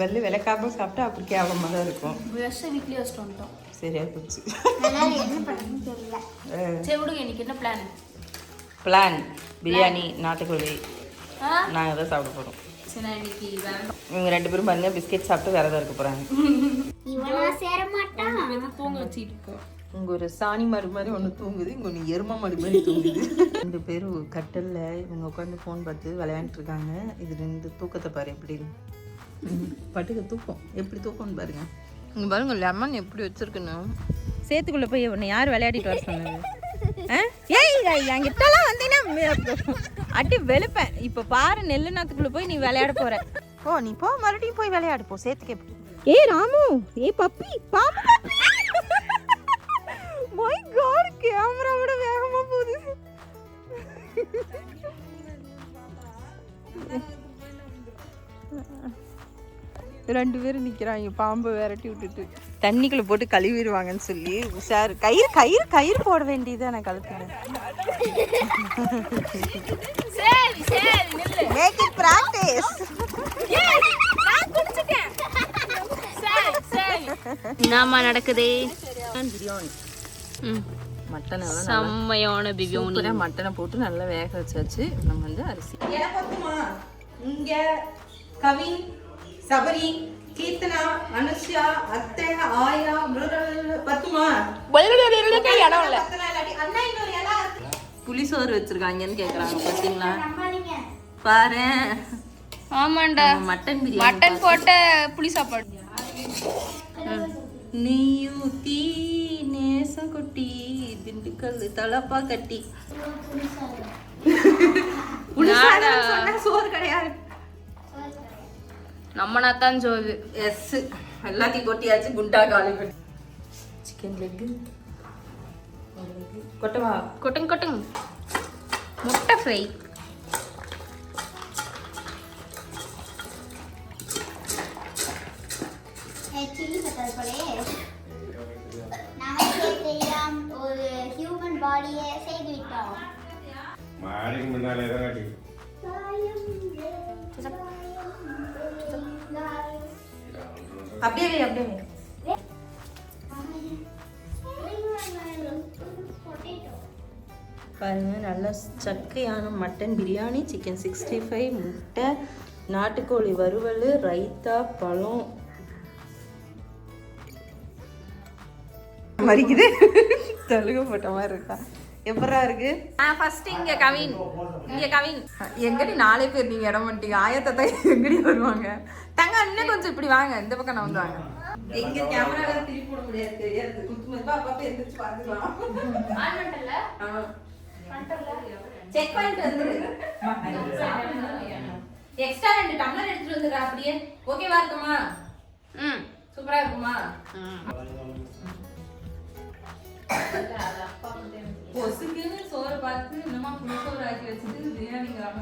வெள்ளை விளக்காம சாப்பிட்டா அப்படி கேவலமாக தான் இருக்கும். வீக்லி வச்சுட்டு வந்துட்டோம். சரியா போச்சு. என்ன பண்ணுறதுன்னு தெரியல. சரி விடுங்க, இன்னைக்கு என்ன பிளான் பிரியாணி நாட்டுக்கோழி நாங்கள் தான் சாப்பிட போகிறோம். சரி நான் இன்னைக்கு வேண்டாம். இவங்க 2 பேரும் பாருங்க பிஸ்கெட் சாப்பிட்டு விரதம் இருக்க போகிறாங்க. இவனா சேர மாட்டான். தூங்க வச்சுட்டு இருக்கோம். இங்கே ஒரு சாணி மாடு மாதிரி ஒன்று தூங்குது, இங்கே ஒன்று எரும மாடு மாதிரி தூங்குது. 2 பேரும் கட்டலில் இவங்க உட்காந்து ஃபோன் பார்த்து விளையாண்டுருக்காங்க. இது 2 தூக்கத்தை பாரு எப்படி பட்டுக்க தூக்கம் எப்படி தூக்கம்னு பாருங்க. இங்கே பாருங்க லெமன் எப்படி வச்சுருக்கணும். சேத்துக்குள்ளே போய் உன்னை யார் விளையாடிட்டு வர சொன்னது? ஏய் என்கிட்டலாம் வந்தீங்கன்னா அட்டி வெளுப்பேன். இப்போ பாரு நெல்லு நாத்துக்குள்ளே போய் நீ விளையாட போற. ஓ நீ போ மறுபடியும் போய் விளையாடு போ சேத்துக்கே. ஏ ராமு ஏ பப்பி பாப்பா. மை காட் கேமரா விட வேகமா போகுது. 2 பேரும் நிக்கிறாங்க பாம்பை விரட்டி விட்டுட்டு. தண்ணிக்குள்ள போட்டு கழுவிடுவாங்கன்னு சொல்லி உஷார். கயிறு போட வேண்டியது நான் கழுத்துல. Make it practice. என்னம்மா நடக்குது? பிரியாணி மட்டன் செம்மையான பிரியாணி. மட்டனை போட்டு நல்லா வேக வச்சாச்சு. நம்ம வந்து அரிசி இங்க கவின் சபரி கீர்த்தனா அனுஷ்யா அத்தை ஆயா பத்துமா புளிசோறு வச்சிருக்காங்கன்னு கேக்குறாங்க. பாத்தீங்களா பாரு. ஆமாண்டா மட்டன் பிரியாணி மட்டன் போட்ட புளி சாப்பாடு. நெய்யூத்தி நேசம் கொட்டி திண்டுக்கல் தலப்பா கட்டி சோறு கிடையாது. நம்ம தான் சோறு. எஸ் எல்லாத்தையும் கொட்டியாச்சு. குண்டா காலி பண்ணி சிக்கன் லெக் கொட்டவா கொட்டுங்க முட்டை ஃப்ரை. சில்லி பெப்பர் போலே நமக்கு தெரியாம ஒரு ஹியூமன் பாடியை செய்து விட்டோம். மாடிக்கு முன்னாலே தான் அடி. அப்படியே பாருங்க. நல்ல சக்கையான மட்டன் பிரியாணி, சிக்கன் 65, முட்டை, நாட்டுக்கோழி வறுவல், ரைத்தா, பழம் மறிக்குது. தெலுங்கு போட்ட மாதிரி இருக்கா? எப்படா இருக்கு? ஃபர்ஸ்ட் இங்க கவின் எங்கடி 4 பேர் நீங்க இடம் பண்ணிட்டீங்க. ஆயத்தத்தை எங்கடி வருவாங்க? தங்க இன்னும் கொஞ்சம் இப்படி வாங்க, இந்த பக்கம் நான் வந்து வாங்க. எங்க கேமரா வேற திருப்பி போட முடியாது, தெரியாது. குத்துமதிப்பா அப்பப்ப எந்திரிச்சு பாத்துக்கலாம். செக் பண்ணிட்டு வந்துரு. எக்ஸ்ட்ரா 2 டம்ளர் எடுத்துட்டு வந்துடுறா. அப்படியே ஓகேவா இருக்குமா? சூப்பரா இருக்குமா? பொசுக்குன்னு சோறு பார்த்து இன்னமா புளிசோறு ஆக்கி வச்சுட்டு பிரியாணிங்கிறாம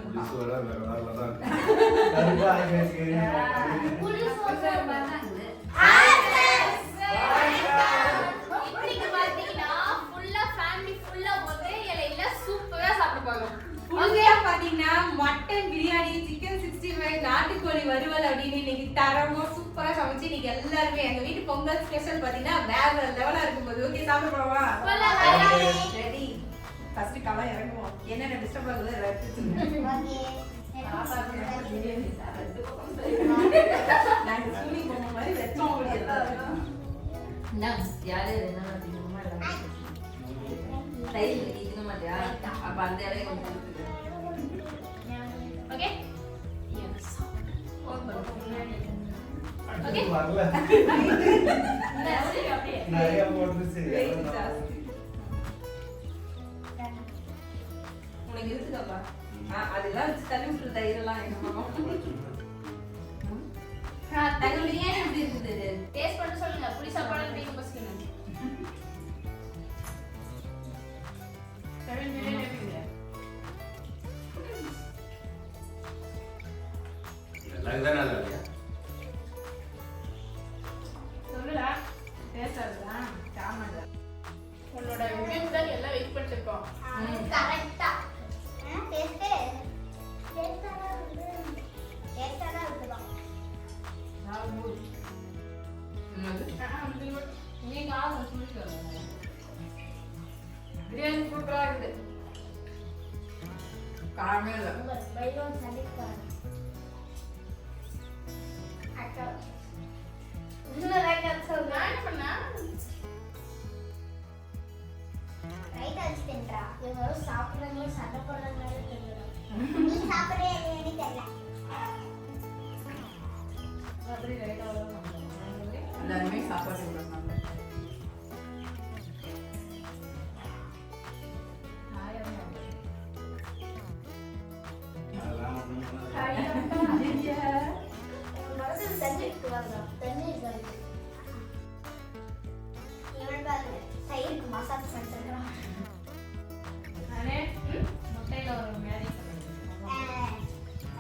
பாத்தீங்கன்னா மட்டன் பிரியாணி, சிக்கன் 65, நாட்டுக்கோழி வறுவல் அப்படின்னு இன்னைக்கு தரமா சூப்பரா சமைச்சு இன்னைக்கு எல்லாருமே எங்க வீட்டு பொங்கல் ஸ்பெஷல் பாத்தீங்கன்னா வேற லெவலா இருக்கும்போது ஓகே சாப்பிட போறோமா? ரெடி. ஃபர்ஸ்ட் கவா இறங்குவோம். என்ன டிஸ்டர்ப் ஆகுது ரத்திச்சுங்க. நான் ஸ்கூலிங் போன மாதிரி வெச்சோம் முடியல. நான் யாரே என்ன அப்படிமா எல்லாம் டைல் இது மாதிரியா அப்ப அந்த இலைய கொஞ்சம் கொடுத்துட்டு ஓகே எஸ் ஓகே வரல நிறைய போட்டுச்சு உனக்கு இருக்குதாப்பா அதெல்லாம் தள்ளி விட்டு தயிரெல்லாம் என்ன தங்க பிரியாணி எப்படி இருக்குது? டேஸ்ட் பண்ணி சொல்லுங்க. புளி சாப்பாடு பீக்க பசிக்கணும். கவின் பிரியாணி எப்படிங்க? எல்லாம் தான் நல்லா இருக்கு. சொல்லுடா. டேஸ்டா இருக்கா? சாமாடா. உன்னோட ரிவ்யூஸ் தான் எல்லாம் வெயிட் பண்ணிட்டு இருக்கோம். கரெக்ட்டா. டேஸ்டா இருக்குதா? நீங்க ஆளுங்க சொல்லிட்டு பிரியாணி சூப்பரா இருக்குது. காரமே இல்லை. பைலோன் சண்டிப்பார் அக்கா இன்னும் ரைட் ஆன்சர் நான் என்ன பண்ணேன்? ரைட் ஆன்சர்ன்றா இவங்க சாப்பிடுறாங்களோ சண்டை போடுறாங்களோ தெரியல. நீ சாப்பிடுறே இல்லையான்னு தெரியல. அப்படி ரைட் ஆகலாம். எல்லாருமே சாப்பாடு கொடுக்குறாங்க. மசாஜ் பண்ணிருக்கான். நானே முட்டையில ஒரு மேரி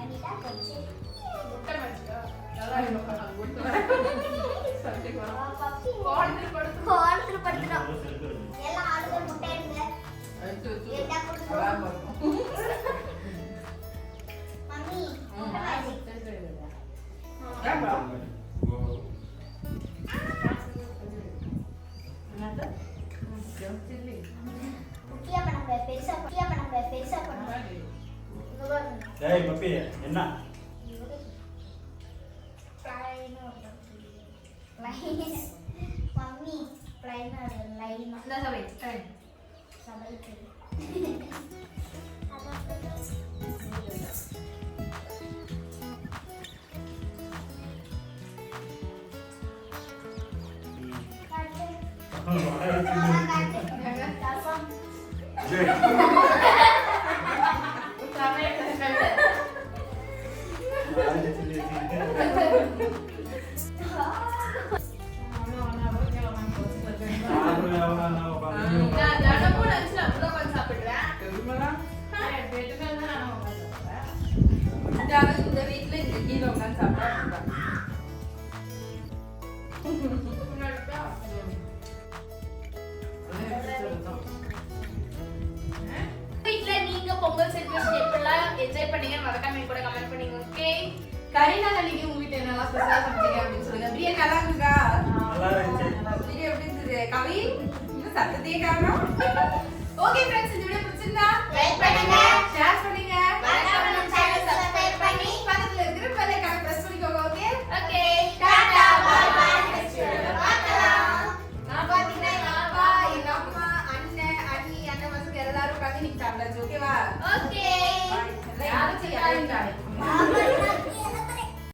அனிதா கொஞ்சி முட்டை வச்சுக்கோ. நல்லா இருக்கும். முட்டை சட்டிக்கு வா. பப்பி கோல்டர் படுத்து. கோல்டர் படுத்துறோம். எல்லாம் ஆளுங்க முட்டை எடுங்க. அச்சு என்ன நல்லா கொடுத்துறோம்? இருக்கும். மம்மி முட்டை மேஜிக். ஏப்பா என்னது? சில்லி. குட்டியா பண்ண பெருசா பண்ண. ஏய் பப்பி என்ன மம்மி லைனா லைன் இந்த சபை டைம். சமைக்கு இந்த வீட்டுல இந்த கீழே உட்காந்து சாப்பிட்டா வீட்டுல நீங்க பொங்கல் செலிப்ரேஷன் எப்படிலாம் என்ஜாய் பண்ணீங்கன்னு மறக்காம கூட கமெண்ட் பண்ணீங்க. ஓகே, கரீனா அன்னைக்கு உங்க வீட்டுல என்னெல்லாம் ஸ்பெஷலா சமைச்சீங்க அப்படின்னு சொல்லுங்க. பிரியாணி நல்லா இருக்குதா? நல்லா இருந்துச்சு. பிரியாணி எப்படி இருந்தது? கவி இன்னும் சத்தத்தையே காணோம். ஓகே ஃப்ரெண்ட்ஸ், இந்த வீடியோ பிடிச்சிருந்தா லைக் பண்ணுங்க, ஷேர் பண்ணுங்க, மறக்காம நம்ம சேனலை சப்ஸ்கிரைப் பண்ணி பக்கத்துல இருக்கிற பெல் ஐகானை பிரஸ் பண்ணிக்கோங்க. Okay okay tata bye bye next வீடியோல பார்க்கலாம். நான் பாத்தீங்கன்னா எங்க அப்பா, எங்க அம்மா, அண்ணன், அண்ணி, அண்ணன் பசங்க எல்லாரும் உட்காந்து நீங்க சாப்பிடாச்சு. ஓகேவா? ஓகே யாரும் செய்யாதீங்க.